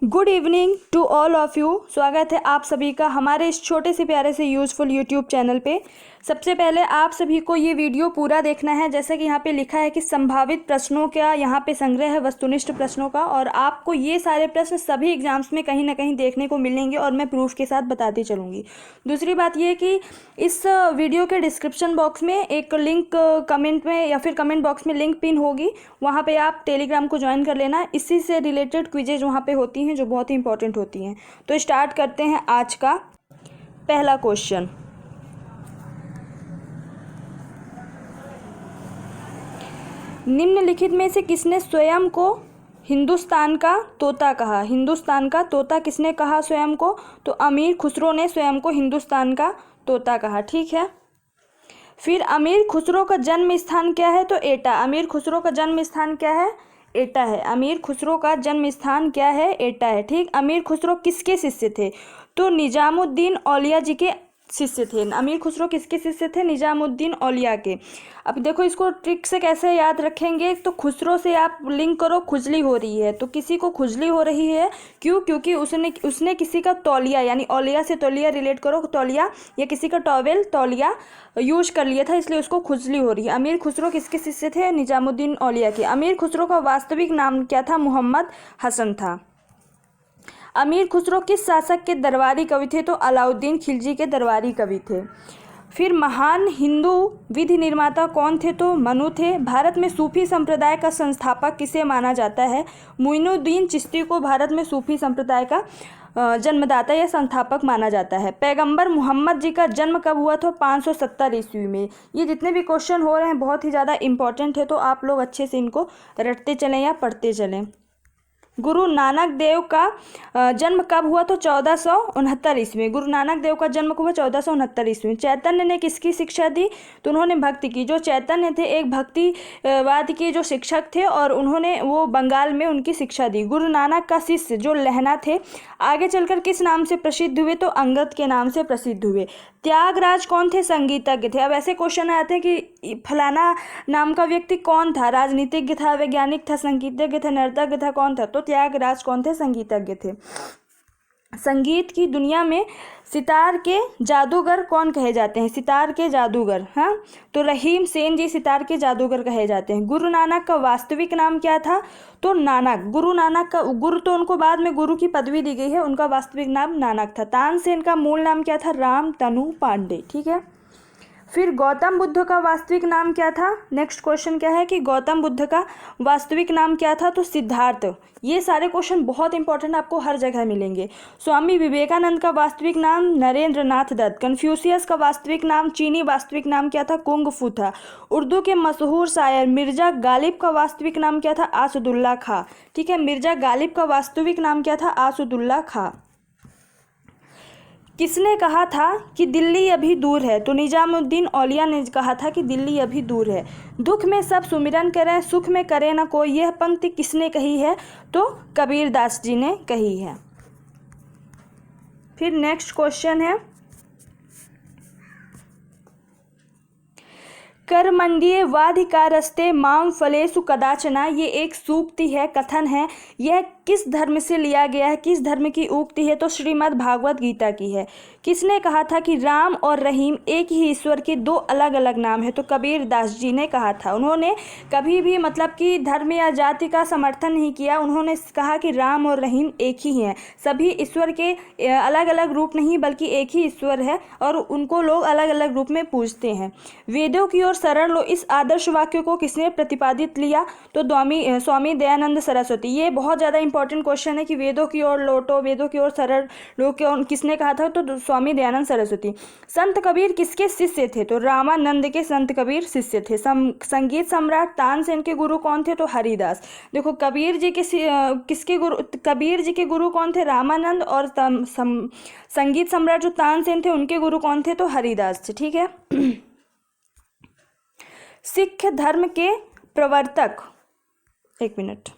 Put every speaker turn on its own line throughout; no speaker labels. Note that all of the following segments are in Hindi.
Good evening to all of you. स्वागत है आप सभी का हमारे इस छोटे से प्यारे से यूज़फुल यूट्यूब चैनल पे। सबसे पहले आप सभी को ये वीडियो पूरा देखना है। जैसा कि यहाँ पे लिखा है कि संभावित प्रश्नों का यहाँ पे संग्रह है वस्तुनिष्ठ प्रश्नों का, और आपको ये सारे प्रश्न सभी एग्जाम्स में कहीं ना कहीं देखने को मिलेंगे और मैं प्रूफ के साथ बताती चलूँगी। दूसरी बात ये कि इस वीडियो के डिस्क्रिप्शन बॉक्स में एक लिंक कमेंट में या फिर कमेंट बॉक्स में लिंक पिन होगी, वहाँ पे आप टेलीग्राम को ज्वाइन कर लेना। इसी से रिलेटेड क्विजेज वहाँ पे होती हैं जो बहुत ही इंपॉर्टेंट होती हैं। तो स्टार्ट करते हैं आज का पहला क्वेश्चन। निम्नलिखित में से किसने स्वयं को हिंदुस्तान का तोता कहा? हिंदुस्तान का तोता किसने कहा स्वयं को? तो अमीर खुसरो ने स्वयं को हिंदुस्तान का तोता कहा। ठीक है। फिर अमीर खुसरो का जन्म स्थान क्या है? तो एटा। अमीर खुसरो का जन्म स्थान क्या है? एटा है। अमीर खुसरो का जन्म स्थान क्या है? एटा है। ठीक। अमीर खुसरो किसके शिष्य थे? तो निजामुद्दीन औलिया जी के शिष्य थे। अमीर खुसरो किसके शिष्य थे? निजामुद्दीन औलिया के। अब देखो इसको ट्रिक से कैसे याद रखेंगे। तो खुसरो से आप लिंक करो, खुजली हो रही है, तो किसी को खुजली हो रही है क्यों? क्योंकि उसने किसी का तौलिया, यानी औलिया से तौलिया रिलेट करो, तौलिया या किसी का टॉवेल तौलिया यूज कर लिया था, इसलिए उसको खुजली हो रही है। अमीर खुसरो किसके शिष्य थे? निजामुद्दीन औलिया के। अमीर खुसरो का वास्तविक नाम क्या था? मोहम्मद हसन था। अमीर खुसरो किस शासक के दरबारी कवि थे? तो अलाउद्दीन खिलजी के दरबारी कवि थे। फिर महान हिंदू विधि निर्माता कौन थे? तो मनु थे। भारत में सूफी संप्रदाय का संस्थापक किसे माना जाता है? मोइनुद्दीन चिश्ती को भारत में सूफी संप्रदाय का जन्मदाता या संस्थापक माना जाता है। पैगंबर मोहम्मद जी का जन्म कब हुआ था? 570 ईस्वी में। ये जितने भी क्वेश्चन हो रहे हैं बहुत ही ज़्यादा इंपॉर्टेंट है, तो आप लोग अच्छे से इनको रटते चलें या पढ़ते चलें। गुरु नानक देव का जन्म कब हुआ? तो 1469 ईस्वी। गुरु नानक देव का जन्म हुआ 1469 ईस्वी। चैतन्य ने किसकी शिक्षा दी? तो उन्होंने भक्ति की। जो चैतन्य थे एक भक्तिवाद के जो शिक्षक थे, और उन्होंने वो बंगाल में उनकी शिक्षा दी। गुरु नानक का शिष्य जो लहना थे आगे चलकर किस नाम से प्रसिद्ध हुए? तो अंगद के नाम से प्रसिद्ध हुए। त्यागराज कौन थे? संगीतज्ञ थे। अब ऐसे क्वेश्चन आते हैं कि फलाना नाम का व्यक्ति कौन था? राजनीतिज्ञ था, वैज्ञानिक था, संगीतज्ञ था, नर्तज्ञ था, कौन था? तो त्यागराज कौन थे? संगीतज्ञ थे। संगीत की दुनिया में सितार के जादूगर कौन कहे जाते हैं? सितार के जादूगर, हाँ, तो रहीम सेन जी सितार के जादूगर कहे जाते हैं। गुरु नानक का वास्तविक नाम क्या था? तो नानक। गुरु नानक का गुरु तो उनको बाद में गुरु की पदवी दी गई है, उनका वास्तविक नाम नानक था। तानसेन का मूल नाम क्या था? राम तनु पांडे। ठीक है। फिर गौतम बुद्ध का वास्तविक नाम क्या था? नेक्स्ट क्वेश्चन क्या है कि गौतम बुद्ध का वास्तविक नाम क्या था? तो सिद्धार्थ। ये सारे क्वेश्चन बहुत इंपॉर्टेंट आपको हर जगह मिलेंगे। स्वामी विवेकानंद का वास्तविक नाम नरेंद्र नाथ दत्त। कन्फ्यूशियस का वास्तविक नाम, चीनी वास्तविक नाम क्या था? कुंग फू था। उर्दू के मशहूर शायर मिर्जा गालिब का वास्तविक नाम क्या था? आसदुल्ला खां। ठीक है। मिर्जा गालिब का वास्तविक नाम क्या था? आसदुल्ला खां। किसने कहा था कि दिल्ली अभी दूर है? तो निजामुद्दीन औलिया ने कहा था कि दिल्ली अभी दूर है। दुख में सब सुमिरन करें, सुख में करे न कोई। यह पंक्ति किसने कही है? तो कबीरदास जी ने कही है। फिर नेक्स्ट क्वेश्चन है कर्मण्ये वाधिकारस्ते माम फलेषु कदाचना। ये एक सूक्ति है, कथन है। यह किस धर्म से लिया गया है? किस धर्म की उक्ति है? तो श्रीमद् भागवत गीता की है। किसने कहा था कि राम और रहीम एक ही ईश्वर के दो अलग अलग नाम है? तो कबीर दास जी ने कहा था। उन्होंने कभी भी मतलब कि धर्म या जाति का समर्थन नहीं किया। उन्होंने कहा कि राम और रहीम एक ही हैं, सभी ईश्वर के अलग अलग रूप नहीं बल्कि एक ही ईश्वर है, और उनको लोग अलग अलग रूप में पूजते हैं। वेदों की ओर शरण लो, इस आदर्श वाक्य को किसने प्रतिपादित लिया? तो स्वामी दयानंद सरस्वती। ये बहुत ज़्यादा इंपॉर्टेंट क्वेश्चन है कि वेदों की ओर लौटो, वेदों की ओर शरण लो, किसने कहा था? तो स्वामी दयानंद सरस्वती। संत कबीर किसके शिष्य थे? तो रामानंद के संत कबीर शिष्य थे। संगीत सम्राट तानसेन के गुरु कौन थे? तो हरिदास। देखो कबीर जी के किसके गुरु, कबीर जी के गुरु कौन थे? रामानंद। और संगीत सम्राट जो तानसेन थे उनके गुरु कौन थे? तो हरिदास थे। ठीक है। सिख धर्म के प्रवर्तक, एक मिनट,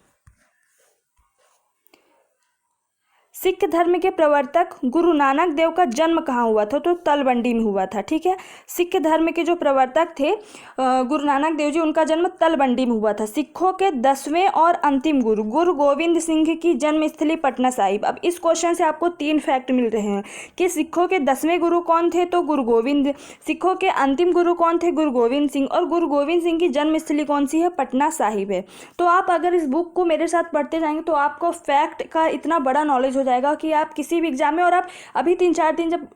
सिख धर्म के प्रवर्तक गुरु नानक देव का जन्म कहाँ हुआ था? तो तलवंडी में हुआ था। ठीक है, सिख धर्म के जो प्रवर्तक थे गुरु नानक देव जी, उनका जन्म तलवंडी में हुआ था। सिखों के 10वें और अंतिम गुरु गुरु गोविंद सिंह की जन्मस्थली पटना साहिब। अब इस क्वेश्चन से आपको 3 फैक्ट मिल रहे हैं कि सिखों के 10वें गुरु कौन थे? तो गुरु गोविंद। सिखों के अंतिम गुरु कौन थे? गुरु गोविंद सिंह। और गुरु गोविंद सिंह की जन्मस्थली कौन सी है? पटना साहिब है। तो आप अगर इस बुक को मेरे साथ पढ़ते जाएंगे तो आपको फैक्ट का इतना बड़ा नॉलेज हो जाएगा कि आप किसी भी एग्जाम में, और आप अभी 3-4 दिन जब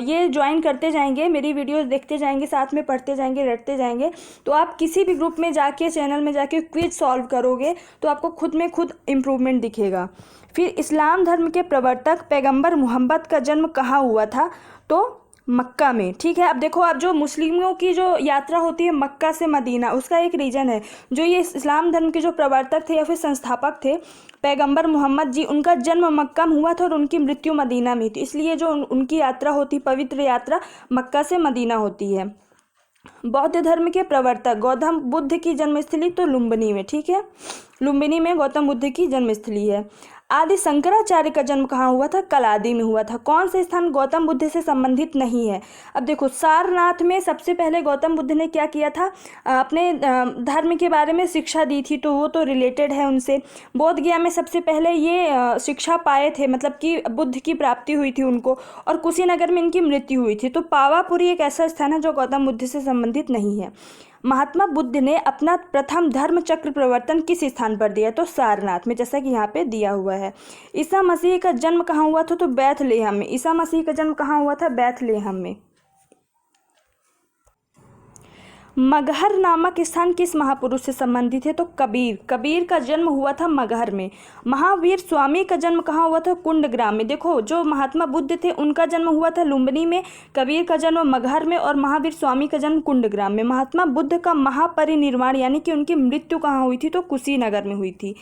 ये ज्वाइन करते जाएंगे, मेरी वीडियोस देखते जाएंगे, साथ में पढ़ते जाएंगे, रटते जाएंगे, तो आप किसी भी ग्रुप में जाके, चैनल में जाके क्विज सॉल्व करोगे तो आपको खुद में खुद इम्प्रूवमेंट दिखेगा। फिर इस्लाम धर्म के प्रवर्तक पैगंबर मोहम्मद का जन्म कहाँ हुआ था? तो मक्का में। ठीक है, अब देखो, अब जो मुस्लिमों की जो यात्रा होती है मक्का से मदीना, उसका एक रीज़न है, जो ये इस्लाम धर्म के जो प्रवर्तक थे या फिर संस्थापक थे पैगंबर मोहम्मद जी, उनका जन्म मक्का में हुआ था और उनकी मृत्यु मदीना में थी। इसलिए जो उनकी यात्रा होती, पवित्र यात्रा मक्का से मदीना होती है। बौद्ध धर्म के प्रवर्तक गौतम बुद्ध की जन्मस्थली तो लुम्बिनी में। ठीक है, लुम्बिनी में गौतम बुद्ध की जन्मस्थली है। आदि शंकराचार्य का जन्म कहाँ हुआ था? कलादी में हुआ था। कौन सा स्थान गौतम बुद्ध से संबंधित नहीं है? अब देखो, सारनाथ में सबसे पहले गौतम बुद्ध ने क्या किया था? अपने धर्म के बारे में शिक्षा दी थी, तो वो तो रिलेटेड है उनसे। बोध गया में सबसे पहले ये शिक्षा पाए थे, मतलब कि बुद्ध की प्राप्ति हुई थी उनको, और कुशीनगर में इनकी मृत्यु हुई थी। तो पावापुरी एक ऐसा स्थान है जो गौतम बुद्ध से संबंधित नहीं है। महात्मा बुद्ध ने अपना प्रथम धर्म चक्र प्रवर्तन किस स्थान पर दिया? तो सारनाथ में, जैसा कि यहाँ पे दिया हुआ है। ईसा मसीह का जन्म कहाँ हुआ था? तो बैथलेहम में। ईसा मसीह का जन्म कहाँ हुआ था? बैथलेहम में। मगहर नामक स्थान किस महापुरुष से संबंधित है? तो कबीर। कबीर का जन्म हुआ था मगहर में। महावीर स्वामी का जन्म कहाँ हुआ था? कुंडग्राम में। देखो, जो महात्मा बुद्ध थे उनका जन्म हुआ था लुम्बिनी में, कबीर का जन्म मगहर में, और महावीर स्वामी का जन्म कुंडग्राम में। महात्मा बुद्ध का महापरिनिर्वाण यानी कि उनकी मृत्यु कहाँ हुई थी? तो कुशीनगर में हुई थी।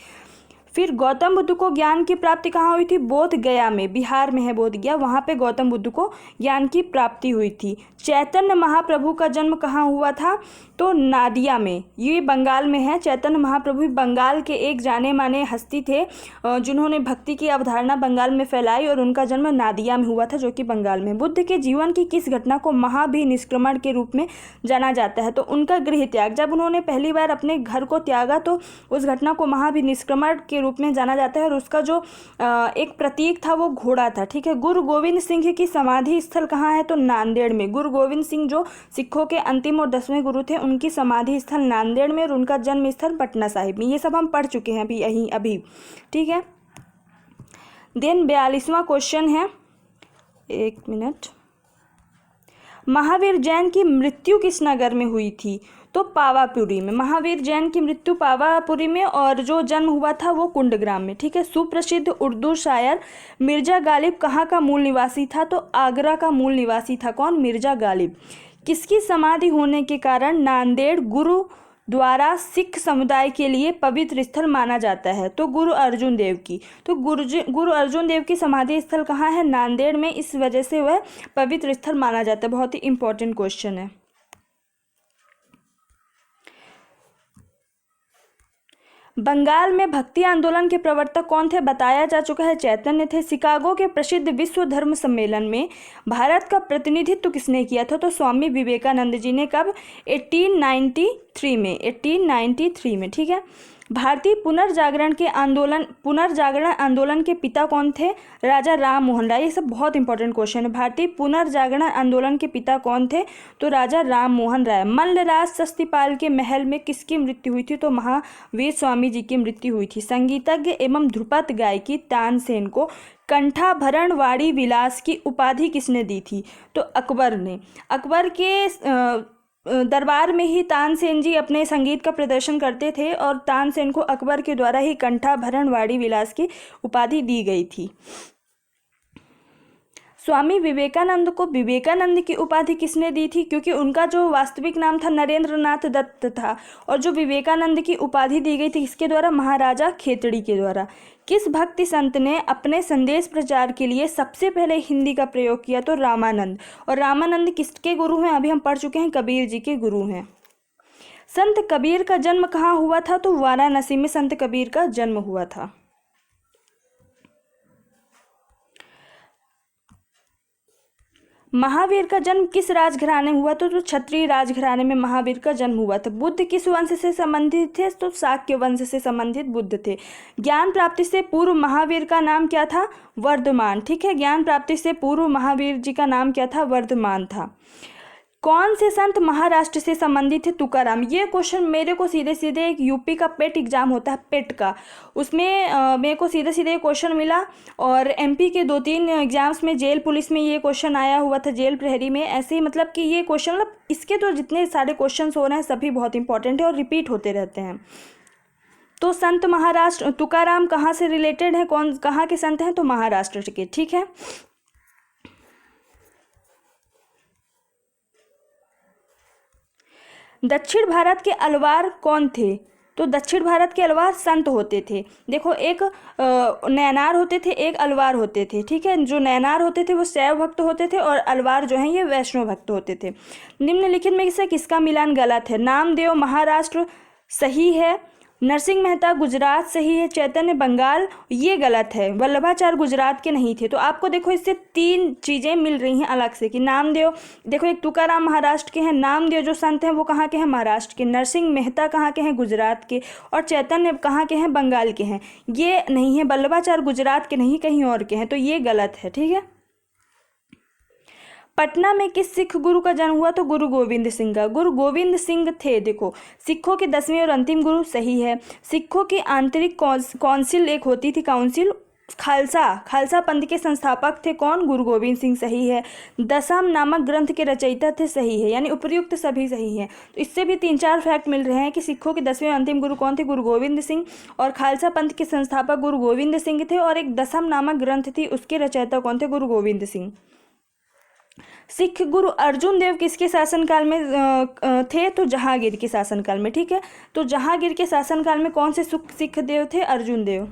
फिर गौतम बुद्ध को ज्ञान की प्राप्ति कहाँ हुई थी? बोध गया में, बिहार में है बोध गया, वहाँ पे गौतम बुद्ध को ज्ञान की प्राप्ति हुई थी। चैतन्य महाप्रभु का जन्म कहाँ हुआ था? तो नादिया में, ये बंगाल में है। चैतन्य महाप्रभु बंगाल के एक जाने माने हस्ती थे जिन्होंने भक्ति की अवधारणा बंगाल में फैलाई, और उनका जन्म नादिया में हुआ था, जो कि बंगाल में। बुद्ध के जीवन की किस घटना को महाभिनिष्क्रमण के रूप में जाना जाता है? तो उनका गृह त्याग। जब उन्होंने पहली बार अपने घर को त्यागा तो उस घटना को महाभिनिष्क्रमण के रूप में जाना जाता है, और उसका जो एक प्रतीक था वो घोड़ा था। ठीक है, गुरु गोविंद सिंह की समाधि स्थल कहाँ है? तो नांदेड़ में। गुरु गोविंद सिंह जो सिखों के अंतिम और 10वें गुरु थे, उनकी समाधि स्थल नांदेड़ में, और उनका जन्म स्थल पटना साहिब में। ये सब हम पढ़ चुके हैं अभी। ठीक है, देन 42वां क्वेश्चन है, एक मिनट। महावीर जैन की मृत्यु किस नगर में हुई थी? तो पावापुरी में। महावीर जैन की मृत्यु पावापुरी में, और जो जन्म हुआ था वो कुंडग्राम में। ठीक है, सुप्रसिद्ध उर्दू शायर मिर्जा गालिब कहाँ का मूल निवासी था? तो आगरा का मूल निवासी था। कौन? मिर्जा गालिब। किसकी समाधि होने के कारण नांदेड़ गुरु द्वारा सिख समुदाय के लिए पवित्र स्थल माना जाता है? तो गुरु अर्जुन देव की। तो गुरु अर्जुन देव की समाधि स्थल कहाँ है? नांदेड़ में। इस वजह से वह पवित्र स्थल माना जाता है। बहुत ही इंपॉर्टेंट क्वेश्चन है। बंगाल में भक्ति आंदोलन के प्रवर्तक कौन थे? बताया जा चुका है, चैतन्य थे। शिकागो के प्रसिद्ध विश्व धर्म सम्मेलन में भारत का प्रतिनिधित्व किसने किया था? तो स्वामी विवेकानंद जी ने। कब? 1893 में। ठीक है, भारतीय पुनर्जागरण आंदोलन के पिता कौन थे? राजा राम मोहन राय। ये सब बहुत इंपॉर्टेंट क्वेश्चन है। भारतीय पुनर्जागरण आंदोलन के पिता कौन थे? तो राजा राम मोहन राय। मल्लराज सस्तीपाल के महल में किसकी मृत्यु हुई थी? तो महावीर स्वामी जी की मृत्यु हुई थी। संगीतज्ञ एवं ध्रुपद गायकी तानसेन को कंठाभरण वाणी विलास की उपाधि किसने दी थी? तो अकबर ने। अकबर के दरबार में ही तानसेन जी अपने संगीत का प्रदर्शन करते थे, और तानसेन को अकबर के द्वारा ही कंठाभरण वाणी विलास की उपाधि दी गई थी। स्वामी विवेकानंद को विवेकानंद की उपाधि किसने दी थी? क्योंकि उनका जो वास्तविक नाम था नरेंद्रनाथ दत्त था, और जो विवेकानंद की उपाधि दी गई थी किसके द्वारा? महाराजा खेतड़ी के द्वारा। किस भक्ति संत ने अपने संदेश प्रचार के लिए सबसे पहले हिंदी का प्रयोग किया? तो रामानंद। और रामानंद किसके गुरु हैं? अभी हम पढ़ चुके हैं, कबीर जी के गुरु हैं। संत कबीर का जन्म कहाँ हुआ था? तो वाराणसी में संत कबीर का जन्म हुआ था। महावीर का जन्म किस राजघराने में हुआ? तो क्षत्रिय राजघराने में महावीर का जन्म हुआ था। बुद्ध किस वंश से संबंधित थे? तो शाक्य वंश से संबंधित बुद्ध थे। ज्ञान प्राप्ति से पूर्व महावीर का नाम क्या था? वर्धमान। ठीक है, ज्ञान प्राप्ति से पूर्व महावीर जी का नाम क्या था? वर्धमान था। कौन से संत महाराष्ट्र से संबंधित थे? तुकाराम। ये क्वेश्चन मेरे को सीधे सीधे एक यूपी का पेट एग्जाम होता है, पेट का, उसमें मेरे को सीधे सीधे क्वेश्चन मिला। और एमपी के 2-3 एग्जाम्स में, जेल पुलिस में ये क्वेश्चन आया हुआ था, जेल प्रहरी में। ऐसे ही मतलब कि ये क्वेश्चन, मतलब इसके तो जितने सारे क्वेश्चन हो रहे हैं सभी बहुत इंपॉर्टेंट है और रिपीट होते रहते हैं। तो संत महाराष्ट्र, तुकाराम कहाँ से रिलेटेड है, कहाँ के संत हैं? तो महाराष्ट्र के। ठीक है, दक्षिण भारत के अलवार कौन थे? तो दक्षिण भारत के अलवार संत होते थे। देखो, एक नैनार होते थे, एक अलवार होते थे। ठीक है, जो नैनार होते थे वो शैव भक्त होते थे और अलवार जो हैं ये वैष्णव भक्त होते थे। निम्नलिखित में से किसका मिलान गलत है? नामदेव महाराष्ट्र सही है, नरसिंह मेहता गुजरात सही है, चैतन्य बंगाल ये गलत है, वल्लभाचार्य गुजरात के नहीं थे। तो आपको देखो इससे 3 चीज़ें मिल रही हैं अलग से कि नामदेव, देखो एक तुकाराम महाराष्ट्र के हैं, नामदेव जो संत हैं वो कहाँ के हैं? महाराष्ट्र के, नरसिंह मेहता कहाँ के हैं? गुजरात के, और चैतन्य कहाँ के हैं? बंगाल के हैं। ये नहीं है, वल्लभाचार्य गुजरात के नहीं, कहीं और के हैं, तो ये गलत है। ठीक है, पटना में किस सिख गुरु का जन्म हुआ? तो गुरु गोविंद सिंह का। गुरु गोविंद सिंह थे, देखो, सिखों के 10वें और अंतिम गुरु सही है। सिखों की आंतरिक काउंसिल एक होती थी, काउंसिल, खालसा पंथ के संस्थापक थे कौन? गुरु गोविंद सिंह सही है। दशम नामक ग्रंथ के रचयिता थे सही है, यानी उपयुक्त सभी सही हैं। तो इससे भी 3-4 फैक्ट मिल रहे हैं कि सिखों के 10वें अंतिम गुरु कौन थे? गुरु गोविंद सिंह, और खालसा पंथ के संस्थापक गुरु गोविंद सिंह थे, और एक दशम नामक ग्रंथ थी उसके रचयिता कौन थे? गुरु गोविंद सिंह। सिख गुरु अर्जुन देव किसके शासनकाल में थे? तो जहांगीर के शासनकाल में। ठीक है, तो जहांगीर के शासनकाल में कौन से सिख देव थे? अर्जुन देव।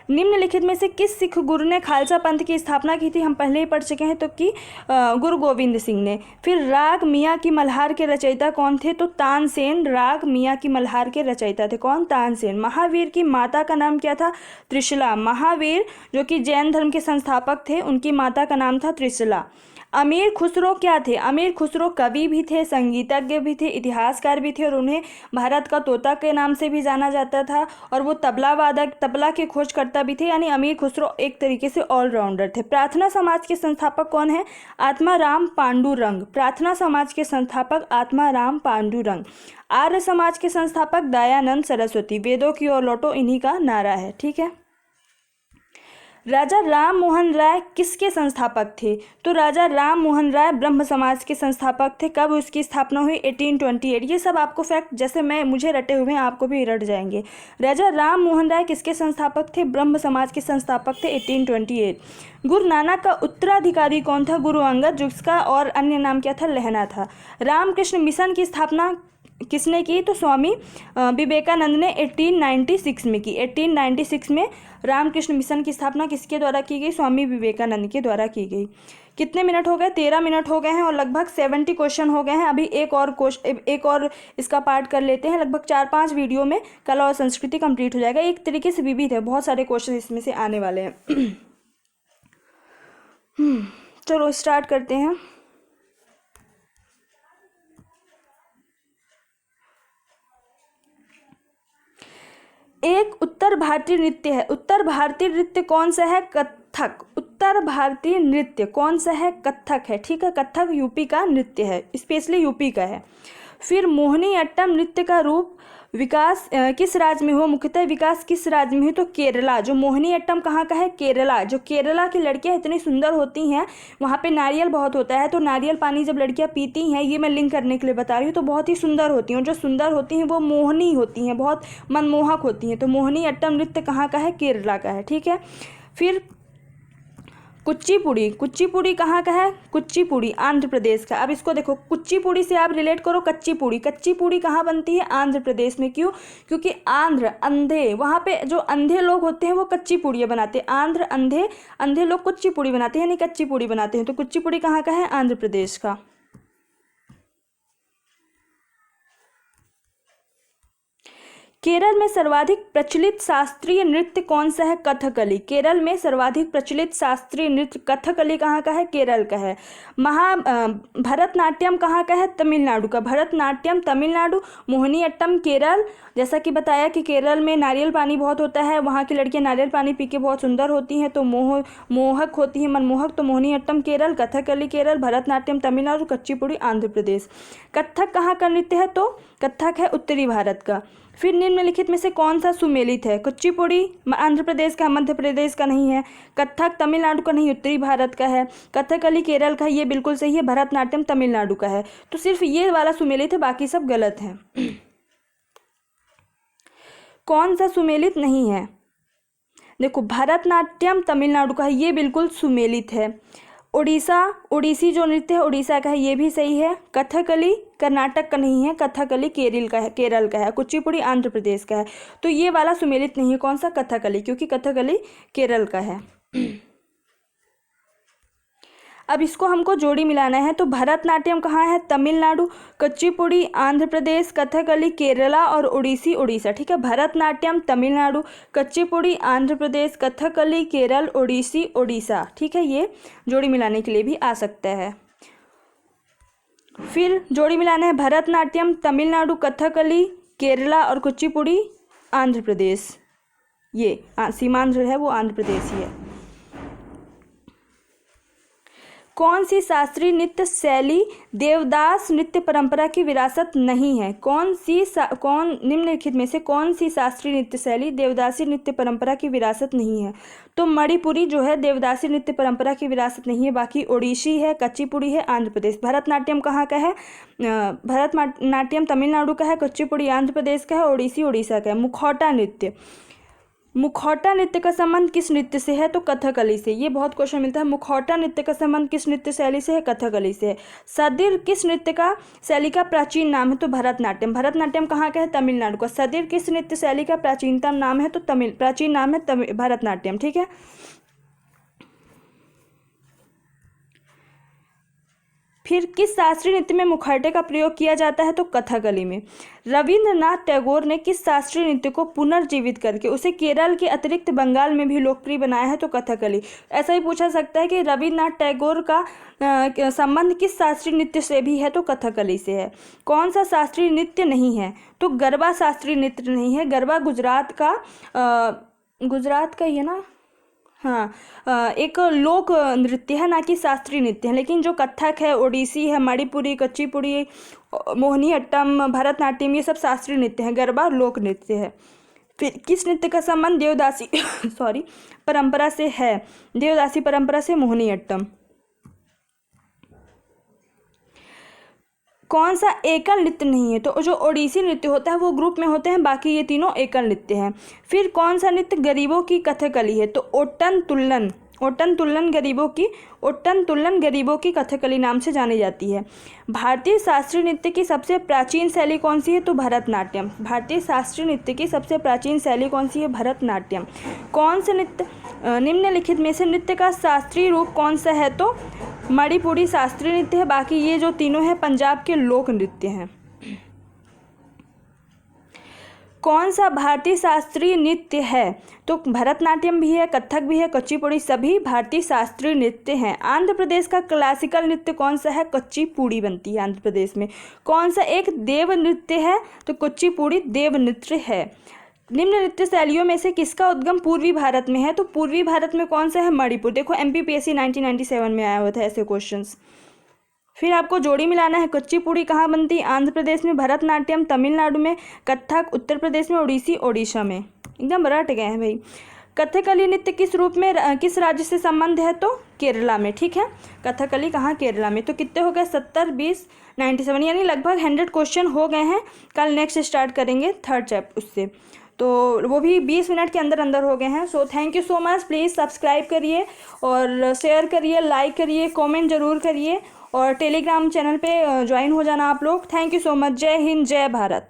निम्नलिखित में से किस सिख गुरु ने खालसा पंथ की स्थापना की थी? हम पहले ही पढ़ चुके हैं, तो कि गुरु गोविंद सिंह ने। फिर राग मियाँ की मल्हार के रचयिता कौन थे? तो तानसेन। राग मियाँ की मल्हार के रचयिता थे कौन? तानसेन। महावीर की माता का नाम क्या था? त्रिशला। महावीर जो कि जैन धर्म के संस्थापक थे, उनकी माता का नाम था त्रिशला। अमीर खुसरो क्या थे? अमीर खुसरो कवि भी थे, संगीतज्ञ भी थे, इतिहासकार भी थे, और उन्हें भारत का तोता के नाम से भी जाना जाता था, और वो तबला वादक, तबला के खोजकर्ता भी थे। यानी अमीर खुसरो एक तरीके से ऑलराउंडर थे। प्रार्थना समाज के संस्थापक कौन है? आत्माराम पांडुरंग। प्रार्थना समाज के संस्थापक आत्माराम पांडुरंग। आर्य समाज के संस्थापक दयानंद सरस्वती। वेदों की ओर लौटो इन्हीं का नारा है। ठीक है, राजा राम मोहन राय किसके संस्थापक थे? तो राजा राम मोहन राय ब्रह्म समाज के संस्थापक थे। कब उसकी स्थापना हुई? 1828। ये सब आपको फैक्ट जैसे मुझे रटे हुए हैं आपको भी रट जाएंगे। राजा राम मोहन राय किसके संस्थापक थे? ब्रह्म समाज के संस्थापक थे, 1828। गुरु नानक का उत्तराधिकारी कौन था? गुरु अंगद, जिसका और अन्य नाम क्या था? लहना था। रामकृष्ण मिशन की स्थापना किसने की? तो स्वामी विवेकानंद ने 1896 में की। 1896 में रामकृष्ण मिशन की स्थापना किसके द्वारा की गई? स्वामी विवेकानंद के द्वारा की गई। कितने मिनट हो गए? 13 मिनट हो गए हैं और लगभग 70 क्वेश्चन हो गए हैं। अभी एक और इसका पार्ट कर लेते हैं। लगभग 4-5 वीडियो में कला और संस्कृति कंप्लीट हो जाएगा। एक तरीके से विविध है, बहुत सारे क्वेश्चन इसमें से आने वाले हैं। चलो स्टार्ट करते हैं। एक उत्तर भारतीय नृत्य है। उत्तर भारतीय नृत्य कौन सा है? कथक। उत्तर भारतीय नृत्य कौन सा है? कथक है। ठीक है, कथक यूपी का नृत्य है, स्पेशली यूपी का है। फिर मोहिनी अट्टम नृत्य का रूप विकास किस राज्य में हो? मुख्यतः विकास किस राज्य में है? तो केरला। जो मोहिनी अट्टम कहाँ का है? केरला। जो केरला की लड़कियां इतनी सुंदर होती हैं, वहाँ पे नारियल बहुत होता है, तो नारियल पानी जब लड़कियां पीती हैं, ये मैं लिंक करने के लिए बता रही हूँ, तो बहुत ही सुंदर होती हैं। और जो सुंदर होती हैं वो मोहनी होती हैं, बहुत मनमोहक होती हैं। तो मोहिनी अट्टम नृत्य कहाँ का है? केरला का है। ठीक है, फिर कुचिपुड़ी। कुचिपुड़ी कहाँ का है? कुचिपुड़ी आंध्र प्रदेश का। अब इसको देखो, कुचिपुड़ी से आप रिलेट करो कच्ची पूड़ी। कच्ची पूड़ी कहाँ बनती है? आंध्र प्रदेश में। क्यों? क्योंकि आंध्र अंधे, वहाँ पे जो अंधे लोग होते हैं वो कच्ची पूड़ियाँ बनाते हैं। आंध्र अंधे लोग कुच्ची पूड़ी बनाते हैं, यानी कच्ची पूड़ी बनाते हैं। तो कुचिपुड़ी कहाँ का है? आंध्र प्रदेश का। केरल में सर्वाधिक प्रचलित शास्त्रीय नृत्य कौन सा है? कथकली। केरल में सर्वाधिक प्रचलित शास्त्रीय नृत्य कथकली कहाँ का है? केरल का है। भरतनाट्यम कहाँ का है? तमिलनाडु का। भरतनाट्यम तमिलनाडु, मोहिनीअट्टम केरल। जैसा कि बताया कि केरल में नारियल पानी बहुत होता है, वहाँ की लड़कियाँ नारियल पानी पी के बहुत सुंदर होती हैं, तो मोहक होती हैं, मनमोहक। तो मोहिनीअट्टम केरल, कथकली केरल, भरतनाट्यम तमिलनाडु, कुचिपुड़ी आंध्र प्रदेश। कथक कहाँ का नृत्य है? तो कथक है उत्तरी भारत का। फिर निम्नलिखित में से कौन सा सुमेलित है? कुचिपुड़ी आंध्र प्रदेश का, मध्य प्रदेश का नहीं है। कथक तमिलनाडु का नहीं, उत्तरी भारत का है। कथकली केरल का, ये बिल्कुल सही है। भरतनाट्यम तमिलनाडु का है। तो सिर्फ ये वाला सुमेलित है, बाकी सब गलत है। कौन सा सुमेलित नहीं है? देखो, भरतनाट्यम तमिलनाडु का है, ये बिल्कुल सुमेलित है। ओडिसी जो नृत्य है उड़ीसा का है, ये भी सही है। कथकली कर्नाटक का नहीं है, कथकली केरल का है। कुचिपुड़ी आंध्र प्रदेश का है। तो ये वाला सुमेलित नहीं है। कौन सा? कथकली, क्योंकि कथकली केरल का है। अब इसको हमको जोड़ी मिलाना है। तो भरतनाट्यम कहाँ है? तमिलनाडु, कुचिपुड़ी आंध्र प्रदेश, कथकली केरला और ओडिसी उड़ीसा। ठीक है, भरतनाट्यम तमिलनाडु, कुचिपुड़ी आंध्र प्रदेश, कथकली केरल, ओडिसी उड़ीसा। ठीक है, ये जोड़ी मिलाने के लिए भी आ सकता है। फिर जोड़ी मिलाना है भरतनाट्यम तमिलनाडु, कथकली केरला और कुचिपुड़ी आंध्र प्रदेश। ये सीमांध्र है वो आंध्र प्रदेश ही है। कौन सी शास्त्रीय नृत्य शैली देवदास नृत्य परंपरा की विरासत नहीं है? कौन निम्नलिखित में से कौन सी शास्त्रीय नृत्य शैली देवदासी नृत्य परंपरा की विरासत नहीं है? तो मणिपुरी जो है देवदासी नृत्य परंपरा की विरासत नहीं है। बाकी ओडिसी है, कुचिपुड़ी है, आंध्र प्रदेश। भरतनाट्यम कहाँ का है? भरतनाट्यम तमिलनाडु का है, कुचिपुड़ी आंध्र प्रदेश का है, ओडिसी उड़ीसा का है। मुखौटा नृत्य का संबंध किस नृत्य से है? तो कथकली से। ये बहुत क्वेश्चन मिलता है। मुखौटा नृत्य का संबंध किस नृत्य शैली से है? कथकली से है। सदिर किस नृत्य का शैली का प्राचीन नाम है? तो भरतनाट्यम। भरतनाट्यम कहाँ का है? तमिलनाडु का। सदिर किस नृत्य शैली का प्राचीनतम नाम है? तो प्राचीन नाम है भरतनाट्यम। ठीक है। फिर किस शास्त्रीय नृत्य में मुखौटे का प्रयोग किया जाता है? तो कथकली में। रविंद्रनाथ टैगोर ने किस शास्त्रीय नृत्य को पुनर्जीवित करके उसे केरल के अतिरिक्त बंगाल में भी लोकप्रिय बनाया है? तो कथकली। ऐसा ही पूछा सकता है कि रविंद्रनाथ टैगोर का संबंध किस शास्त्रीय नृत्य से भी है? तो कथकली से है। कौन सा शास्त्रीय नृत्य नहीं है? तो गरबा शास्त्रीय नृत्य नहीं है। गरबा गुजरात का ही है ना। हाँ, एक लोक नृत्य है, ना कि शास्त्रीय नृत्य है। लेकिन जो कथक है, ओडिसी है, मणिपुरी, कुचिपुड़ी, मोहिनीअट्टम, भरतनाट्यम, ये सब शास्त्रीय नृत्य है। गरबा लोक नृत्य है। फिर किस नृत्य का संबंध देवदासी परंपरा से है? देवदासी परंपरा से मोहिनीअट्टम। कौन सा एकल नृत्य नहीं है? तो जो ओडिसी नृत्य होता है वो ग्रुप में होते हैं, बाकी ये तीनों एकल नृत्य हैं। फिर कौन सा नृत्य गरीबों की कथकली है? तो ओट्टन तुल्लन गरीबों की कथकली नाम से जानी जाती है। भारतीय शास्त्रीय नृत्य की सबसे प्राचीन शैली कौन सी है? तो भरतनाट्यम। भारतीय शास्त्रीय नृत्य की सबसे प्राचीन शैली कौन सी है? भरतनाट्यम। कौन से नृत्य निम्नलिखित में से नृत्य का शास्त्रीय रूप कौन सा है? तो मणिपुरी शास्त्रीय नृत्य है। बाकी ये जो तीनों हैं पंजाब के लोक नृत्य हैं। कौन सा भारतीय शास्त्रीय नृत्य है? तो भरतनाट्यम भी है, कथक भी है, कुचिपुड़ी, सभी भारतीय शास्त्रीय नृत्य हैं। आंध्र प्रदेश का क्लासिकल नृत्य कौन सा है? कुचिपुड़ी बनती है आंध्र प्रदेश में। कौन सा एक देव नृत्य है? तो कुचिपुड़ी देव नृत्य है। निम्न नृत्य शैलियों में से किसका उद्गम पूर्वी भारत में है? तो पूर्वी भारत में कौन सा है? मणिपुर। देखो MPPSC 1997 में आया हुआ था ऐसे क्वेश्चंस। फिर आपको जोड़ी मिलाना है। कुचिपुड़ी कहाँ बनती है? आंध्र प्रदेश में। भरतनाट्यम तमिलनाडु में। कथक उत्तर प्रदेश में। ओडिसी ओडिशा में। एकदम रट गए हैं भाई। कथकली नृत्य किस रूप में किस राज्य से संबंध है? तो केरला में। ठीक है, कथकली कहाँ? केरला में। तो कितने हो गए? 70, 20, 97, यानी लगभग 100 क्वेश्चन हो गए हैं। कल नेक्स्ट स्टार्ट करेंगे थर्ड चैप्टर उससे, तो वो भी 20 मिनट के अंदर हो गए हैं। So thank you so much. Please subscribe करिए और शेयर करिए, लाइक करिए, कमेंट ज़रूर करिए और टेलीग्राम चैनल पे ज्वाइन हो जाना आप लोग। Thank you so much. जय हिंद, जय भारत।